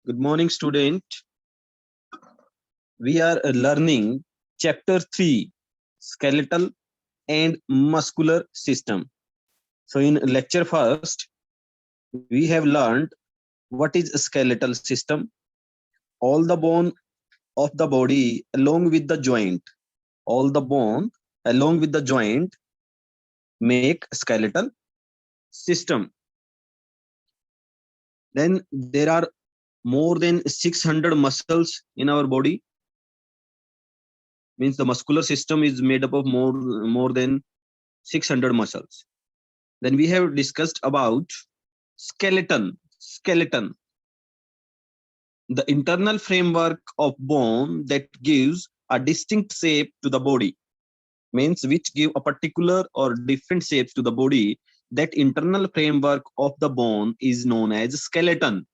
Good morning, student. We are learning chapter 3, skeletal and muscular system. So in lecture first, we have learned what is a skeletal system, all the bone of the body along with the joint, all the bone along with the joint make skeletal system. Then there are more than 600 muscles in our body. Means the muscular system is made up of more than 600 muscles. Then we have discussed about skeleton, the internal framework of bone that gives a distinct shape to the body. Means which give a particular or different shapes to the body. That internal framework of the bone is known as skeleton.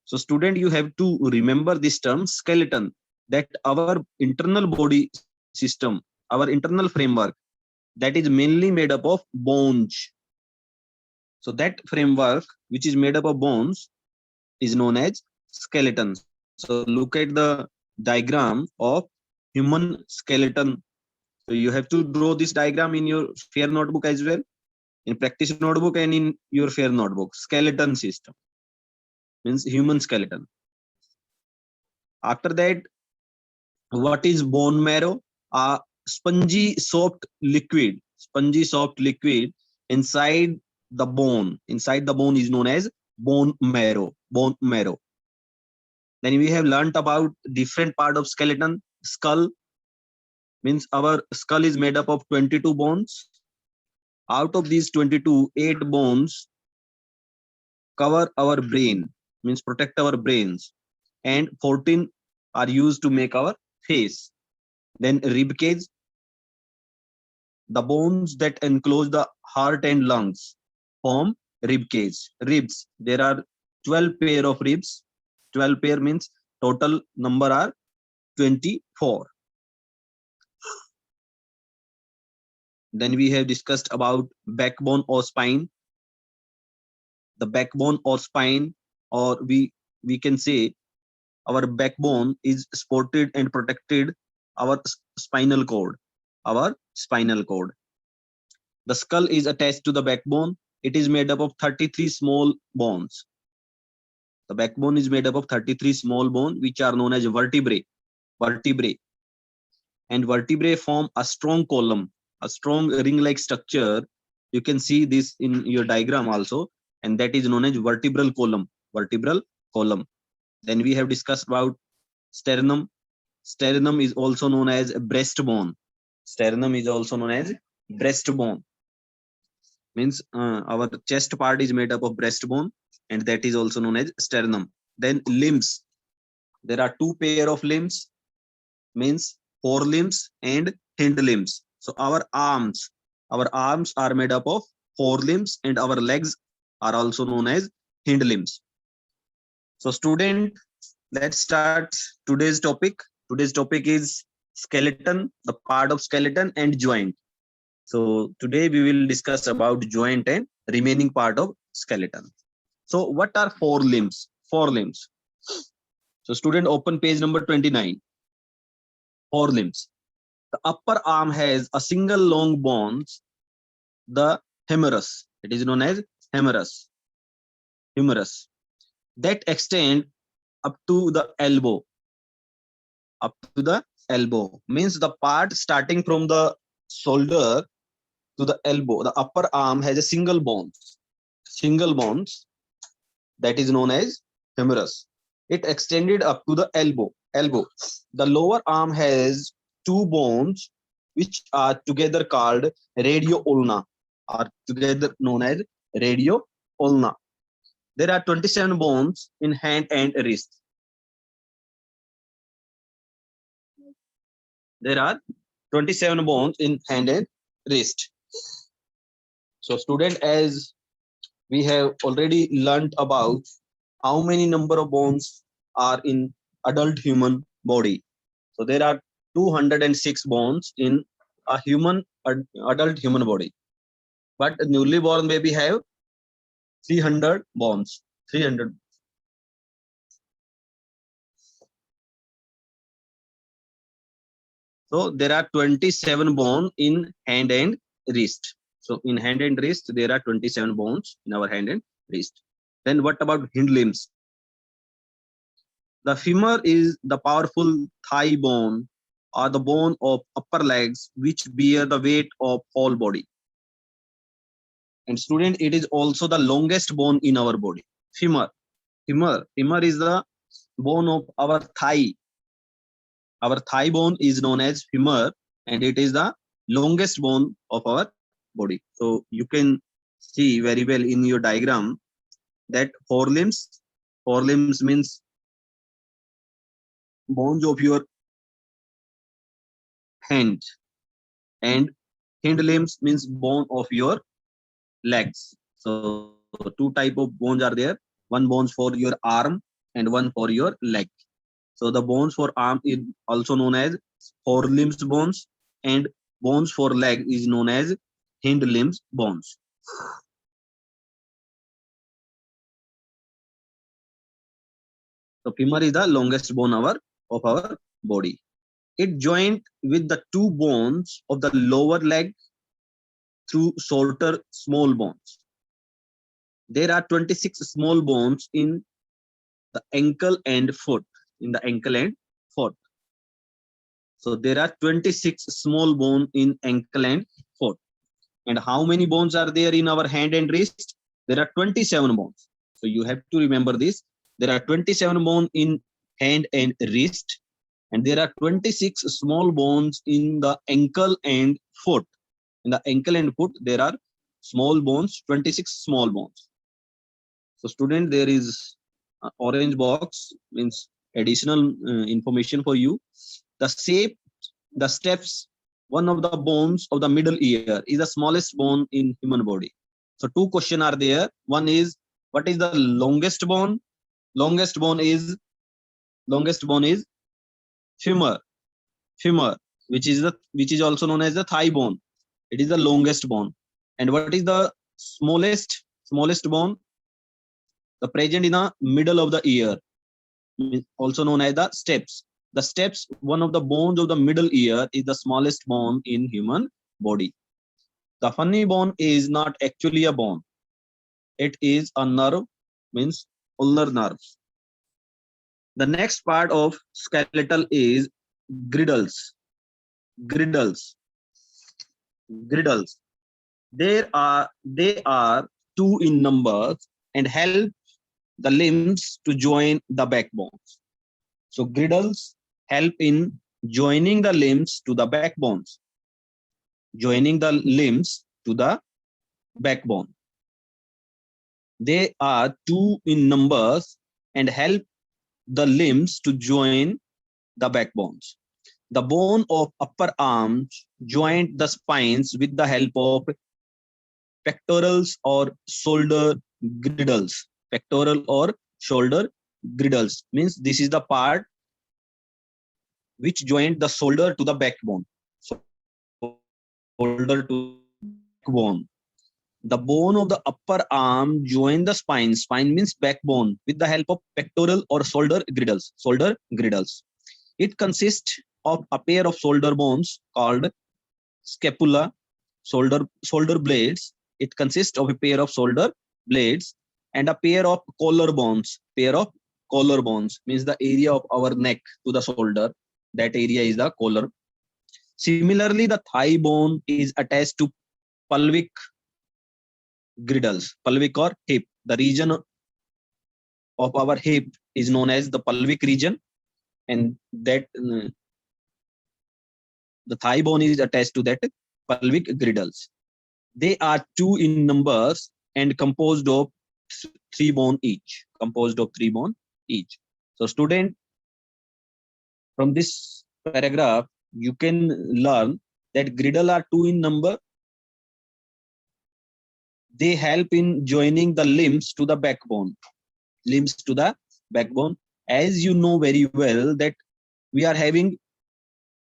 So student, you have to remember this term skeleton, that our internal body system, our internal framework, that is mainly made up of bones. So that framework which is made up of bones is known as skeleton. So look at the diagram of human skeleton. So you have to draw this diagram in your fair notebook as well, in practice notebook and in your fair notebook. Skeleton system means human skeleton. After that, what is bone marrow? A spongy soft liquid inside the bone. Inside the bone is known as bone marrow. Then we have learnt about different part of skeleton. Skull means our skull is made up of 22 bones. Out of these 22, 8 bones cover our brain, means protect our brains, and 14 are used to make our face. Then rib cage, the bones that enclose the heart and lungs form rib cage. Ribs, there are 12 pair of ribs. 12 pair means total number are 24. Then we have discussed about backbone or spine. The backbone or spine, or we can say our backbone is supported and protected our spinal cord. Our spinal cord. The skull is attached to the backbone. It is made up of 33 small bones. The backbone is made up of 33 small bones, which are known as vertebrae. And vertebrae form a strong column, a strong ring-like structure. You can see this in your diagram also, and that is known as vertebral column. Then we have discussed about sternum. Sternum is also known as breastbone. Means our chest part is made up of breastbone, and that is also known as sternum. Then limbs. There are 2 pair of limbs, means forelimbs and hind limbs. So our arms are made up of forelimbs, and our legs are also known as hind limbs. So student, let's start today's topic. Today's topic is skeleton, the part of skeleton and joint. So today we will discuss about joint and remaining part of skeleton. So what are forelimbs? So student, open page number 29. Forelimbs. The upper arm has a single long bones, the humerus. It is known as humerus. That extend up to the elbow. Means the part starting from the shoulder to the elbow. The upper arm has a single bones, that is known as humerus. It extended up to the elbow. The lower arm has 2 bones which are together called radioulna, are together known as radioulna. There are 27 bones in hand and wrist. There are 27 bones in hand and wrist. So student, as we have already learned about how many number of bones are in adult human body. So there are 206 bones in a adult human body. But a newly born baby have 300 bones. 300. So there are 27 bones in hand and wrist. So in hand and wrist, there are 27 bones in our hand and wrist. Then what about hind limbs? The femur is the powerful thigh bone or the bone of upper legs which bear the weight of whole body. And student, it is also the longest bone in our body. Femur. Femur is the bone of our thigh. Our thigh bone is known as femur, and it is the longest bone of our body. So you can see very well in your diagram that forelimbs means bones of your hand, and hind limbs means bone of your legs. So two type of bones are there. One bones for your arm and one for your leg. So the bones for arm is also known as forelimbs bones, and bones for leg is known as hind limbs bones. So femur is the longest bone of our body. It joined with the two bones of the lower leg through shorter small bones. There are 26 small bones in the ankle and foot. In the ankle and foot. So there are 26 small bones in ankle and foot. And how many bones are there in our hand and wrist? There are 27 bones. So you have to remember this. There are 27 bones in hand and wrist, and there are 26 small bones in the ankle and foot. In the ankle and foot, there are small bones, 26 small bones. So student, there is orange box, means additional information for you. The shape, the steps, one of the bones of the middle ear is the smallest bone in human body. So two questions are there. One is, what is the longest bone? Longest bone is femur, which is also known as the thigh bone. It is the longest bone. And what is the smallest bone? The present in the middle of the ear, also known as the steps. The steps, one of the bones of the middle ear, is the smallest bone in human body. The funny bone is not actually a bone. It is a nerve, means ulnar nerve. The next part of skeletal is girdles. Girdles. They are two in numbers and help the limbs to join the backbones. So girdles help in joining the limbs to the backbones. Joining the limbs to the backbone. They are two in numbers and help the limbs to join the backbones. The bone of upper arms joined the spines with the help of pectorals or shoulder girdles. Pectoral or shoulder girdles means this is the part which joined the shoulder to the backbone. Shoulder to backbone. The bone of the upper arm join the spine. Spine means backbone with the help of pectoral or shoulder girdles. Shoulder girdles. It consists of a pair of shoulder bones called scapula, shoulder blades. It consists of a pair of shoulder blades and a pair of collar bones. Pair of collar bones means the area of our neck to the shoulder. That area is the collar. Similarly, the thigh bone is attached to pelvic girdles, pelvic or hip. The region of our hip is known as the pelvic region, and that the thigh bone is attached to that pelvic girdles. They are two in numbers and composed of three bone each. So student, from this paragraph, you can learn that girdle are two in number. They help in joining the limbs to the backbone. As you know very well that we are having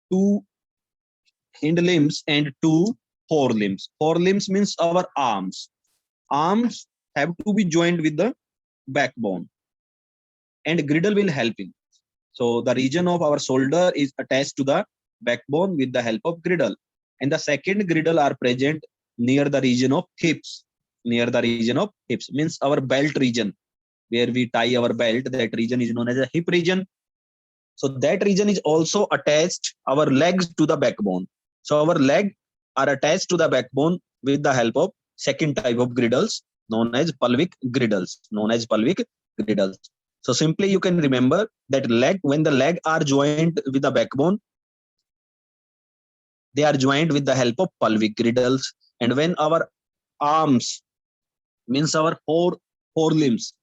two hind limbs and two forelimbs. Forelimbs means our arms. Arms have to be joined with the backbone, and girdle will help in. So the region of our shoulder is attached to the backbone with the help of girdle. And the second girdle are present near the region of hips. Near the region of hips means our belt region, where we tie our belt. That region is known as a hip region. So that region is also attached our legs to the backbone. So our leg are attached to the backbone with the help of second type of girdles known as pelvic girdles. Known as pelvic girdles. So simply you can remember that leg, when the leg are joined with the backbone, they are joined with the help of pelvic girdles. And when our arms means our forelimbs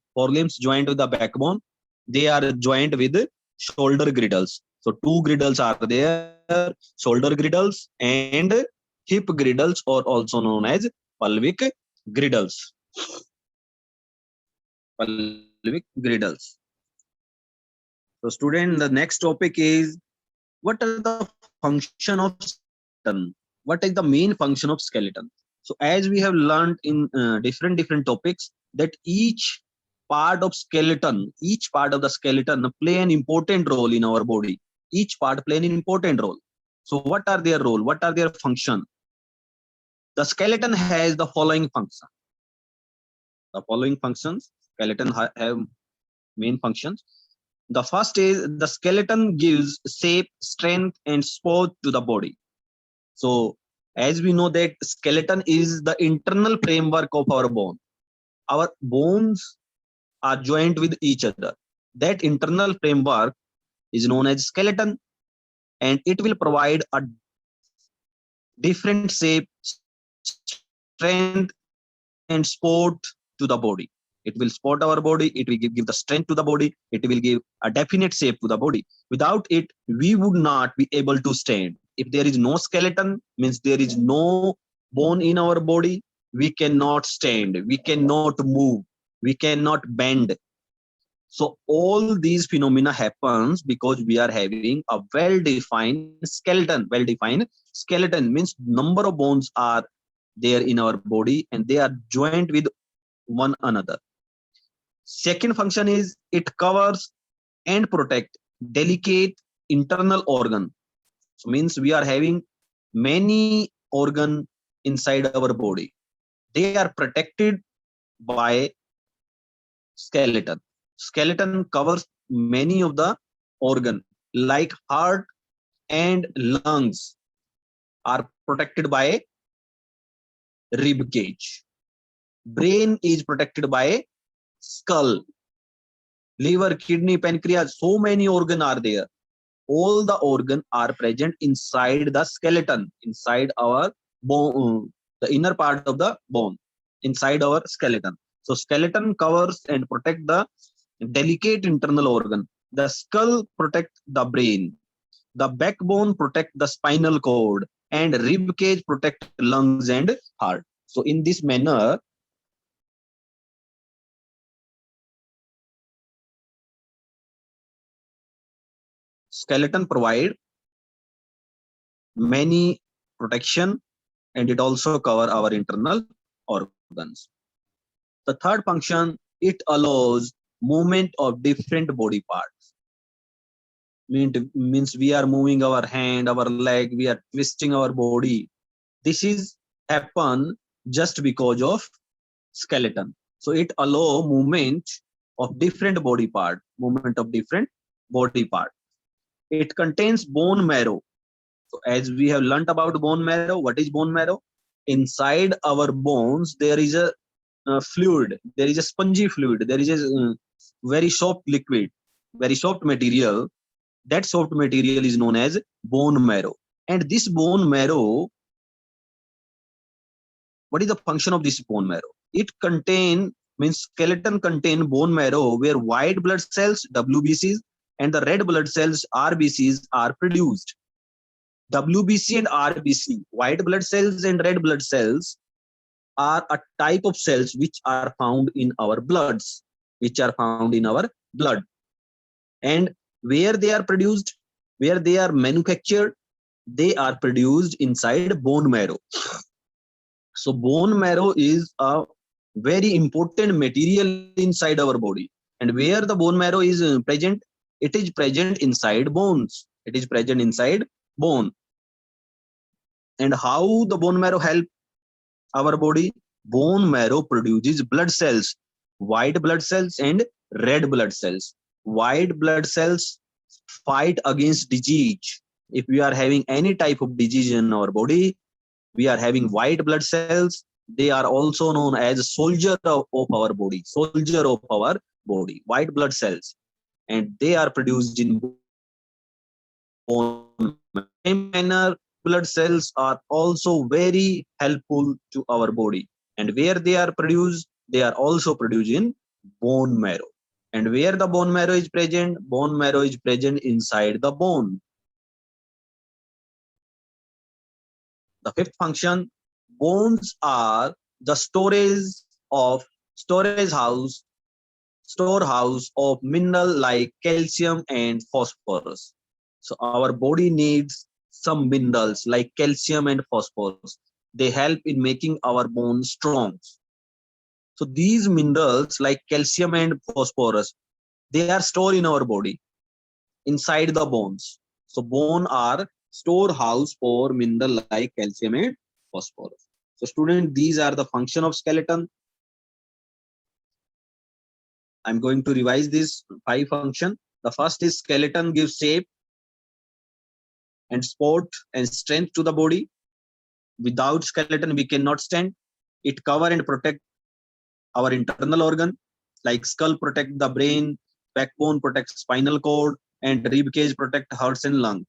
joined with the backbone, they are joined with shoulder girdles. So two girdles are there, shoulder girdles and hip girdles, or also known as pelvic girdles. Pelvic girdles. So student, the next topic is, what are the function of skeleton? What is the main function of skeleton? So as we have learned in different topics, that each part of the skeleton play an important role in our body. Each part play an important role. So what are their role? What are their function? The skeleton has the following function. The following functions. Skeleton have main functions. The first is the skeleton gives shape, strength, and support to the body. So as we know that skeleton is the internal framework of our bone. Our bones are joined with each other. That internal framework is known as skeleton, and it will provide a different shape, strength, and support to the body. It will support our body. It will give the strength to the body. It will give a definite shape to the body. Without it, we would not be able to stand. If there is no skeleton, means there is no bone in our body, we cannot stand. We cannot move. We cannot bend. So all these phenomena happens because we are having a well-defined skeleton. Well-defined skeleton means number of bones are there in our body and they are joined with one another. Second function is it covers and protect delicate internal organ. So means we are having many organ inside our body. They are protected by skeleton. Skeleton covers many of the organ like heart and lungs are protected by rib cage. Brain is protected by skull. Liver, kidney, pancreas, so many organ are there. All the organ are present inside the skeleton, inside our bone, the inner part of the bone, inside our skeleton. So skeleton covers and protect the delicate internal organ. The skull protect the brain. The backbone protect the spinal cord, and rib cage protect lungs and heart. So in this manner, skeleton provide many protection and it also cover our internal organs. The third function, it allows movement of different body parts. Means we are moving our hand, our leg, we are twisting our body. This is happen just because of skeleton. So it allow movement of different body part, movement of different body part. It contains bone marrow. So as we have learnt about bone marrow, what is bone marrow? Inside our bones, there is a fluid, there is a spongy fluid, there is a very soft liquid, very soft material. That soft material is known as bone marrow. And this bone marrow, what is the function of this bone marrow? It contain, means skeleton contain bone marrow where white blood cells, WBCs, and the red blood cells, RBCs, are produced. WBC and RBC, white blood cells and red blood cells, are a type of cells which are found in our bloods, and where they are produced, where they are manufactured, they are produced inside bone marrow. So bone marrow is a very important material inside our body, and where the bone marrow is present, it is present inside bones. It is present inside bone. And how the bone marrow help our body? Bone marrow produces blood cells, white blood cells and red blood cells. White blood cells fight against disease. If we are having any type of disease in our body, we are having white blood cells. They are also known as soldier of our body, soldier of our body, white blood cells, and they are produced in bone. Same manner, blood cells are also very helpful to our body, and where they are also produced in bone marrow. And where the bone marrow is present, bone marrow is present inside the bone. The fifth function, bones are the of storage house, storehouse of mineral like calcium and phosphorus. So our body needs some minerals like calcium and phosphorus. They help in making our bones strong. So these minerals like calcium and phosphorus, they are stored in our body inside the bones. So bone are storehouse for mineral like calcium and phosphorus. So student, these are the function of skeleton. I'm going to revise this 5 function. The first is skeleton gives shape and support and strength to the body. Without skeleton, we cannot stand. It cover and protect our internal organ, like skull protect the brain, backbone protects spinal cord, and rib cage protect hearts and lung.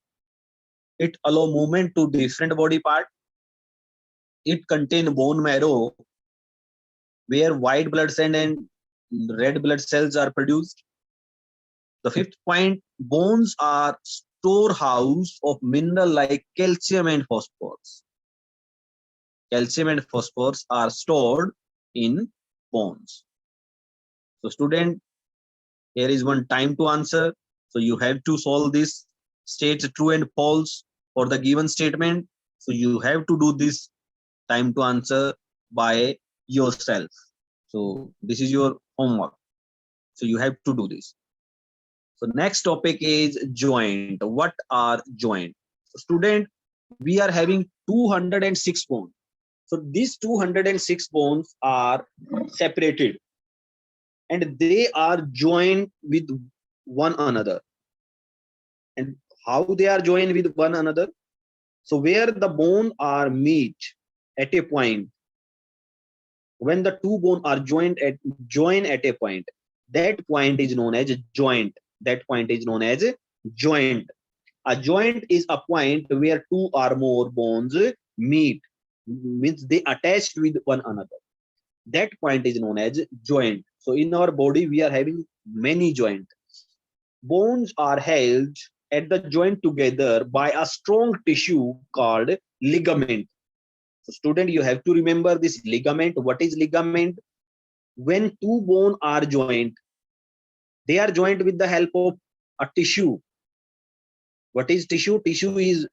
It allow movement to different body part. It contain bone marrow, where white blood cell and red blood cells are produced. The fifth point, bones are storehouse of mineral like calcium and phosphorus. Calcium and phosphorus are stored in bones. So student, here is one time to answer. So you have to solve this, state true and false for the given statement. So you have to do this time to answer by yourself. So this is your homework. So you have to do this. So next topic is joint. What are joint? So student, we are having 206 bones. So these 206 bones are separated and they are joined with one another. And how they are joined with one another? So where the bone are meet at a point, when the two bone are joined at a point, that point is known as a joint. That point is known as a joint. A joint is a point where two or more bones meet, means they attached with one another. That point is known as joint. So in our body, we are having many joints. Bones are held at the joint together by a strong tissue called ligament. So student, you have to remember this ligament. What is ligament? When two bones are joined, they are joined with the help of a tissue. What is tissue? Tissue is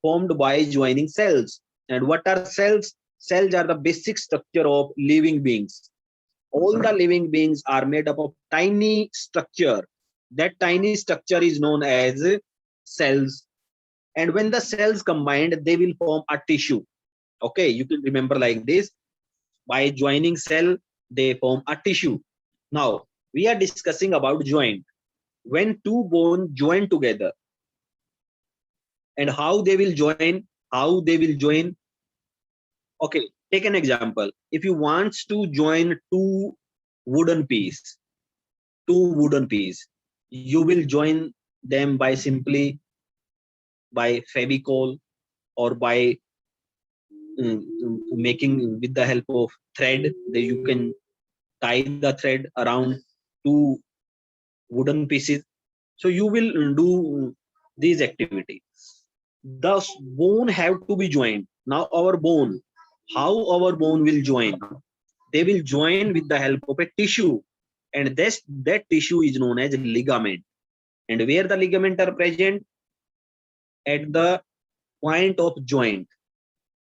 formed by joining cells. And what are cells? Cells are the basic structure of living beings. All the living beings are made up of tiny structure. That tiny structure is known as cells. And when the cells combined, they will form a tissue. Okay, you can remember like this. By joining cell, they form a tissue. Now, we are discussing about joint. When two bones join together, and how they will join. Okay, take an example. If you want to join wooden piece two wooden piece, you will join them by simply by Fevicol or by making with the help of thread. That you can tie the thread around two wooden pieces. So you will do these activity. The bone have to be joined. Now our bone, how our bone will join? They will join with the help of a tissue, and that tissue is known as ligament. And where the ligament are present? At the point of joint.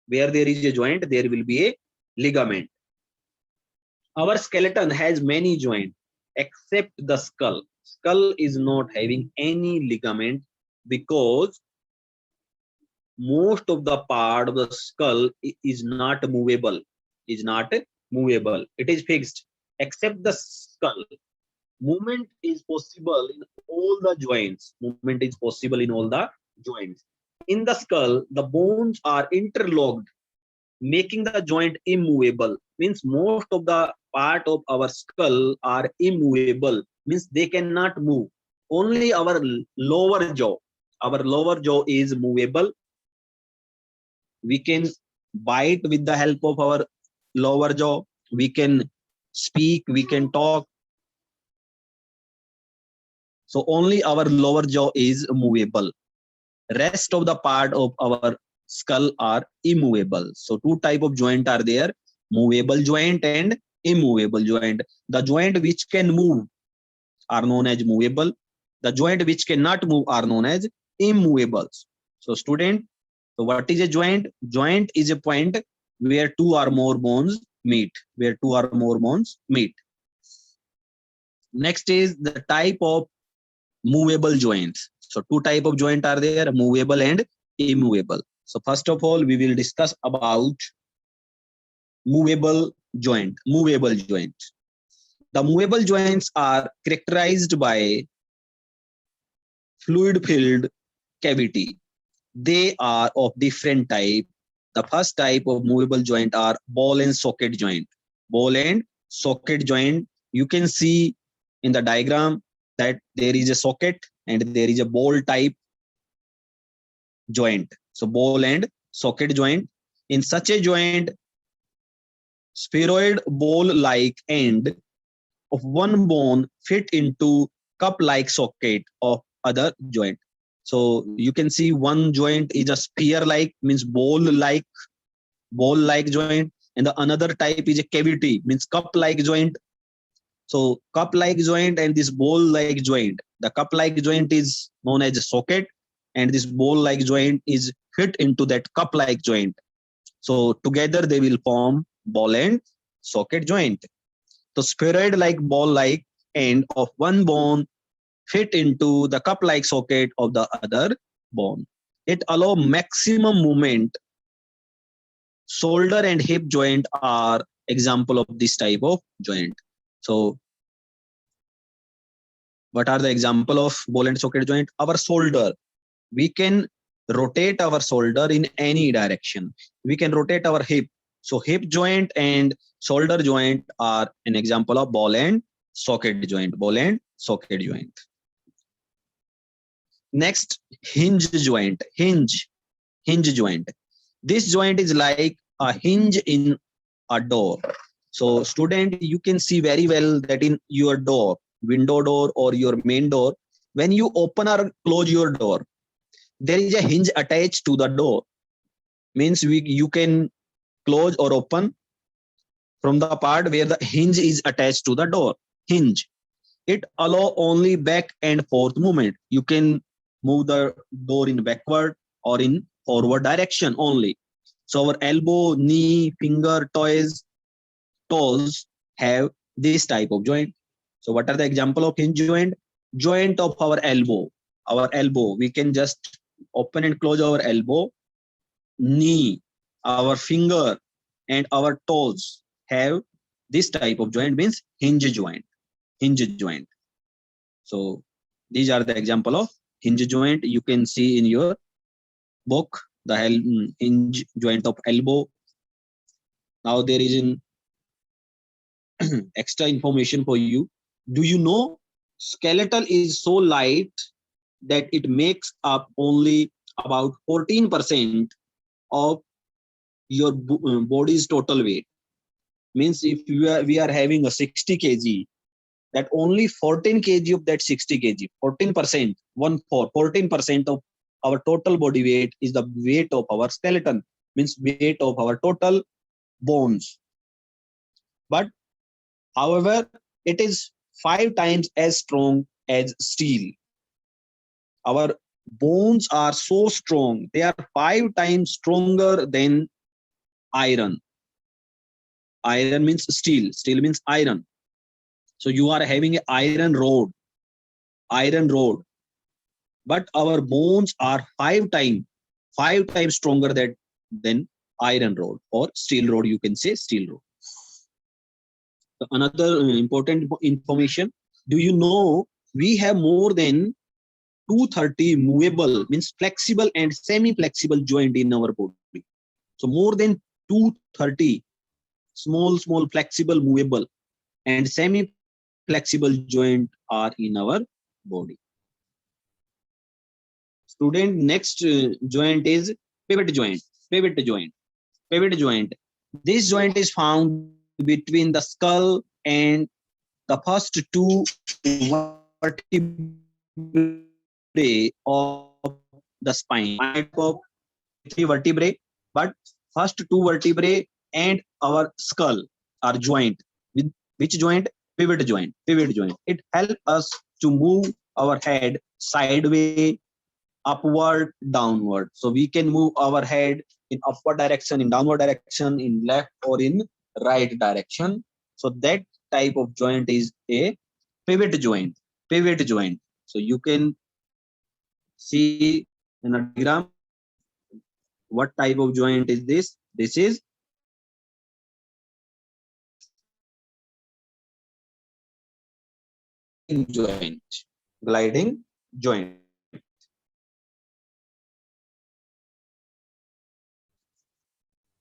Where there is a joint, there will be a ligament. Our skeleton has many joints except the skull. Skull is not having any ligament because most of the part of the skull is not movable, is not movable. It is fixed, except the skull. Movement is possible in all the joints. Movement is possible in all the joints. In the skull, the bones are interlocked, making the joint immovable. Means most of the part of our skull are immovable. Means they cannot move. Only our lower jaw is movable. We can bite with the help of our lower jaw. We can speak, we can talk. So only our lower jaw is movable. Rest of the part of our skull are immovable. So two type of joint are there: movable joint and immovable joint. The joint which can move are known as movable. The joint which cannot move are known as immovable. So student, so what is a joint? Joint is a point where two or more bones meet. Where two or more bones meet. Next is the type of movable joints. So two type of joint are there: movable and immovable. So first of all, we will discuss about movable joint. Movable joint. The movable joints are characterized by fluid filled cavity. They are of different type. The first type of movable joint are ball and socket joint. Ball and socket joint. You can see in the diagram that there is a socket and there is a ball type joint. So ball and socket joint. In such a joint, spheroid ball-like end of one bone fit into cup-like socket of other joint. So you can see one joint is a spear-like, means ball-like joint, and the another type is a cavity, means cup-like joint. So cup-like joint and this ball-like joint. The cup-like joint is known as a socket, and this ball-like joint is fit into that cup-like joint. So together they will form ball and socket joint. The spheroid-like ball-like end of one bone fit into the cup-like socket of the other bone. It allows maximum movement. Shoulder and hip joint are example of this type of joint. So what are the example of ball and socket joint? Our shoulder. We can rotate our shoulder in any direction. We can rotate our hip. So hip joint and shoulder joint are an example of ball and socket joint. Ball and socket joint. Next, hinge joint. Hinge joint. This joint is like a hinge in a door. So student, you can see very well that in your door, window door or your main door, when you open or close your door, there is a hinge attached to the door. Means you can close or open from the part where the hinge is attached to the door. Hinge. It allow only back and forth movement. You can move the door in backward or in forward direction only. So our elbow, knee, finger, toes have this type of joint. So what are the example of hinge joint? Joint of our elbow. Our elbow, we can just open and close our elbow. Knee, our finger, and our toes have this type of joint, means hinge joint. Hinge joint. So these are the example of hinge joint. You can see in your book the hinge joint of elbow. Now there is an extra information for you. Do you know skeletal is so light that it makes up only about 14% of your body's total weight? Means if we are having a 60 kg, that only 14 kg of that 60 kg, 14%, 14% of our total body weight is the weight of our skeleton, means weight of our total bones. But however, it is 5 times as strong as steel. Our bones are so strong, they are 5 times stronger than iron. Iron means steel, steel means iron. So you are having an iron rod, but our bones are 5 times 5 times stronger than iron rod or steel rod. You can say steel rod. So another important information. Do you know we have more than 230 movable, means flexible and semi-flexible joint in our body. So more than 230 small flexible, movable and semi-flexible joint are in our body. Student, next joint is pivot joint. Pivot joint. Pivot joint. This joint is found between the skull and the first two vertebrae of the spine. Of three vertebrae, but first two vertebrae and our skull are joint. With which joint? Pivot joint. Pivot joint. It helps us to move our head sideways, upward, downward. So we can move our head in upward direction, in downward direction, in left or in right direction. So that type of joint is a pivot joint. Pivot joint. So you can see in a diagram what type of joint is this. This is joint. Gliding joint.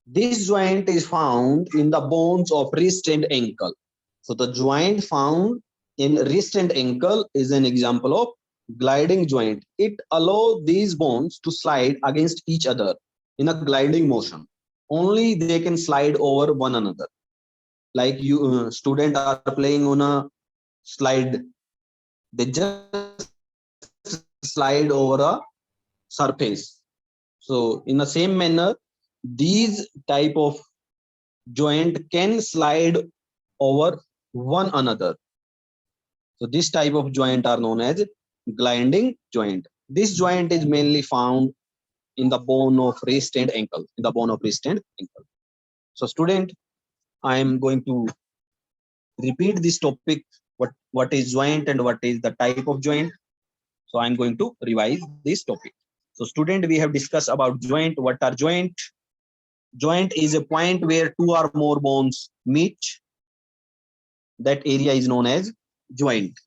This joint is found in the bones of wrist and ankle. So the joint found in wrist and ankle is an example of gliding joint. It allows these bones to slide against each other in a gliding motion. Only they can slide over one another. Like you student are playing on a slide, they just slide over a surface. So in the same manner, these type of joint can slide over one another. So this type of joint are known as gliding joint. This joint is mainly found in the bone of wrist and ankle. In the bone of wrist and ankle. So student, I am going to repeat this topic. What is joint and what is the type of joint? So I'm going to revise this topic. So student, we have discussed about joint. What are joint? Joint is a point where two or more bones meet. That area is known as joint.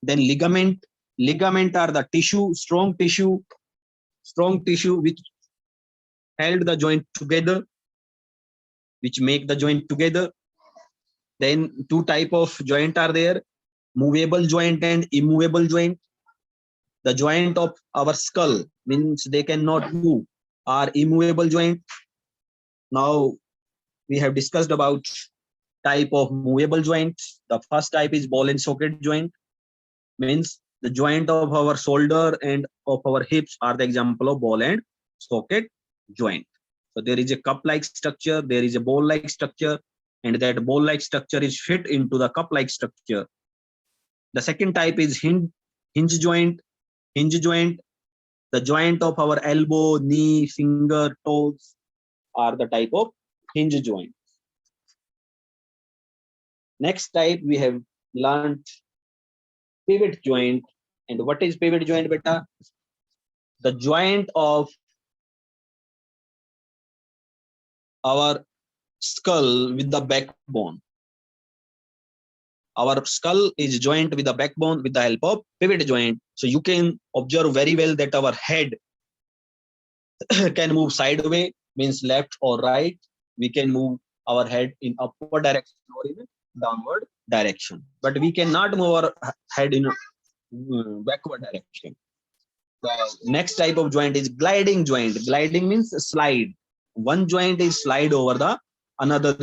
Then ligament. Ligament are the tissue, strong tissue which held the joint together, which make the joint together. Then two type of joint are there, movable joint and immovable joint. The joint of our skull means they cannot move are immovable joint. Now we have discussed about type of movable joints. The first type is ball and socket joint, means the joint of our shoulder and of our hips are the example of ball and socket joint. So there is a cup-like structure, there is a ball-like structure, and that ball-like structure is fit into the cup-like structure. The second type is hinge joint. Hinge joint, the joint of our elbow, knee, finger, toes are the type of hinge joint. Next type we have learned pivot joint. And what is pivot joint, beta? The joint of our skull with the backbone. Our skull is joined with the backbone with the help of pivot joint. So you can observe very well that our head can move sideways, means left or right. We can move our head in upward direction or in downward direction. But we cannot move our head in backward direction. The next type of joint is gliding joint. Gliding means slide. One joint is slide over the another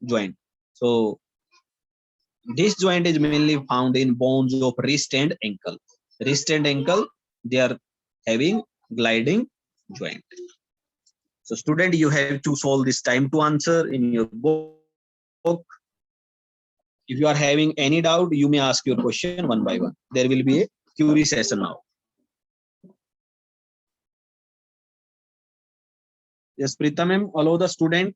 joint. So this joint is mainly found in bones of wrist and ankle. Wrist and ankle, they are having gliding joint. So student, you have to solve this time to answer in your book. If you are having any doubt, you may ask your question one by one. There will be a Q&A session now. Yes, Preeta ma'am, allow the student